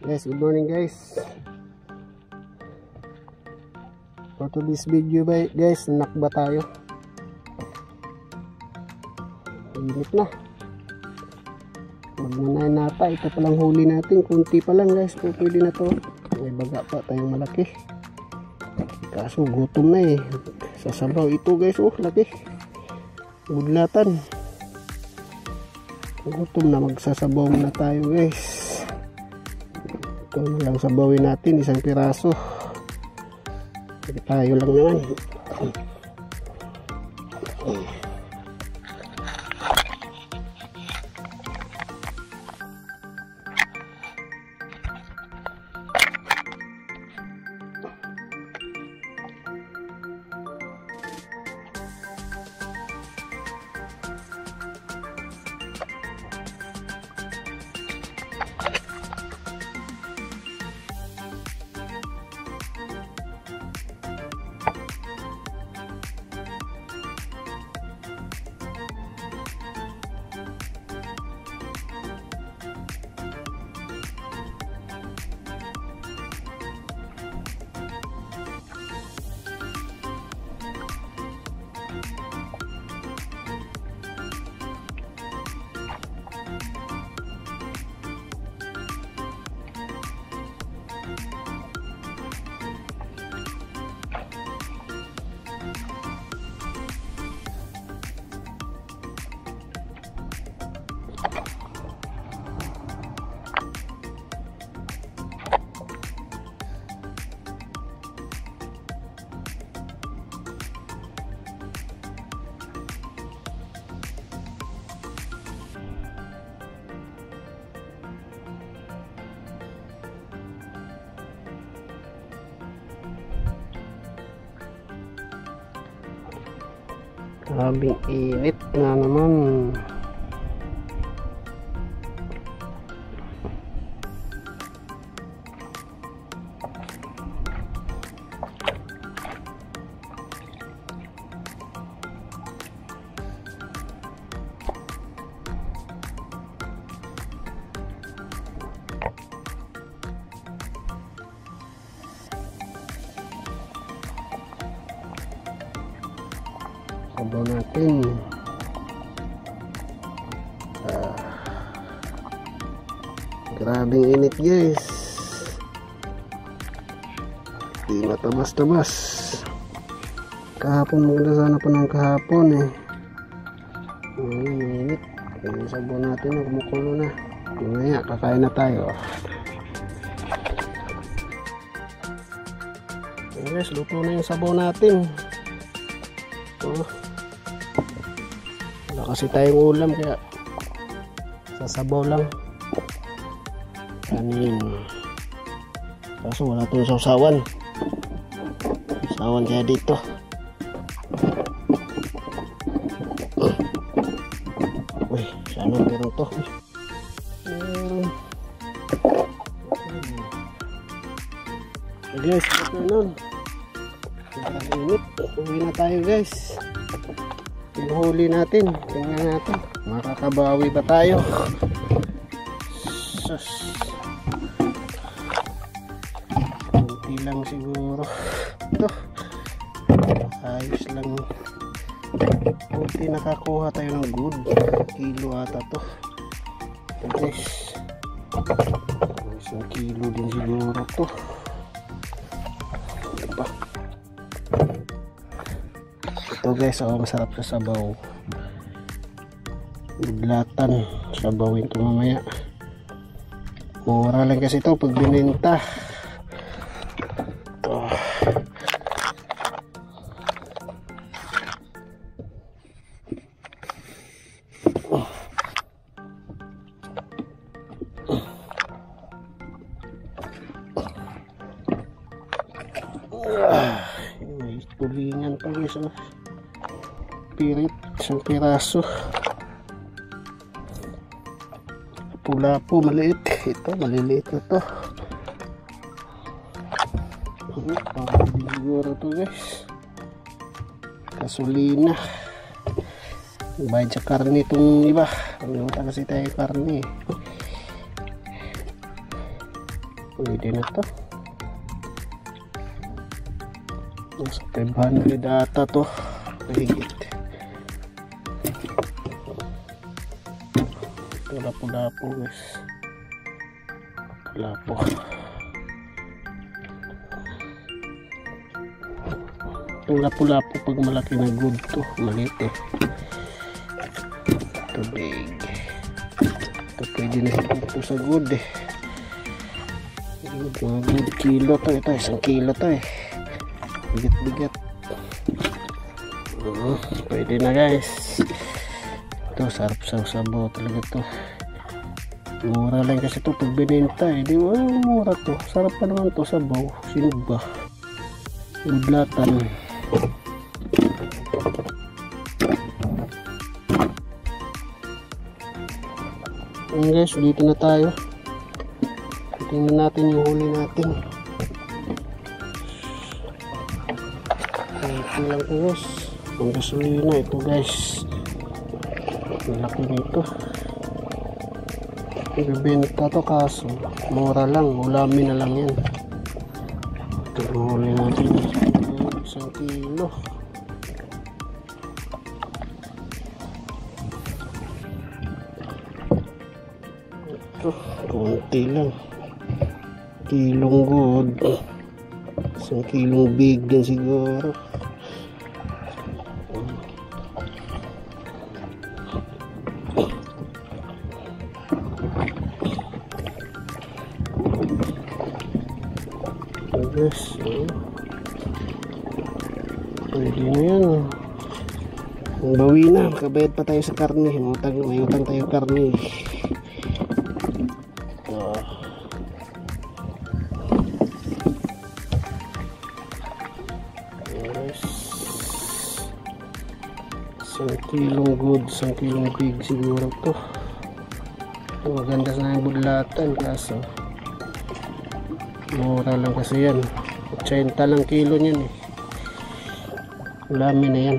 Guys, good morning guys. For today's video guys, nakba tayo. Init na. Magnanay nata. Ito palang huli natin. Kunti pa lang guys. Kung pwede na to. May baga pa tayong malaki. Kaso gutom na eh. Sasabaw ito guys. Oh, laki. Budlatan. Gutom na. Magsasabaw na tayo guys. Ito na lang sabawin natin. Isang piraso. Jadi tayo lang naman. Grabing init na naman. Sabaw natin. Grabing init guys. Di matabas-tabas. Kahapon maganda sana pa ng kahapon eh. Init. Yung sabaw natin kumukulo na. Mamaya kakain na tayo. Okay guys, luto na yung sabaw natin. Wala kasi tayong ulam kaya sasabaw lang kanin. Kaso wala itong sausawan kaya dito. Uy, sana meron to. Guys, ito nun. Init. Uwi na tayo guys. Yung huli natin, tingnan natin makakabawi ba tayo. Sus, kunti lang siguro ito, ayos lang. Kunti nakakuha tayo ng good kilo ata to guys. Isang kilo din siguro to. Diba? Ito guys, masarap sa sabaw. Budlatan, sabawin ito mamaya. Mura lang kasi ito pag bininta. Ito. May tulingan pa guys. Pirit, isang piraso. Pula po, maliit. Ito, maliliit na to. Siguro to guys. Gasolina. Bayad sa karne itong iba. Pagluta kasi tayo karne. Pwede na to. Nasa 500 ata to. Mahigit. Ito lapo-lapo guys. Lapo. Itong lapo-lapo pag malaki na good to. Maliit eh. Ito big. Ito pwede na ito sa good eh. Mga good kilo to. Ito 1 kilo to eh. Bigat-bigat. Pwede na guys. Ito sarap sa sabaw talaga to. Mura lang kasi ito pag binenta eh. Di ba mura to. Sarap pa naman to sabaw. Sinog ba? Budlatan. Ayan guys, dito na tayo. Tingnan natin yung huli natin. Ito lang po guys. Ang gasolina ito guys. Malaki nito. Ibibenta to kaso mura lang. Ulamin na lang yan. Ito yung huli natin. 1 kilo. Ito, konti lang. Kilong good. 1 kilong big din siguro. Yes, pwede na yan. Bawi na, makabayad pa tayo sa karne. May utang tayo karne. Yes. 1 kilong good, 1 kilong big siguro to. Maganda na yung budlatan kaso mura lang kasi yan. 80 lang kilo niyan eh. Ulamin na yan.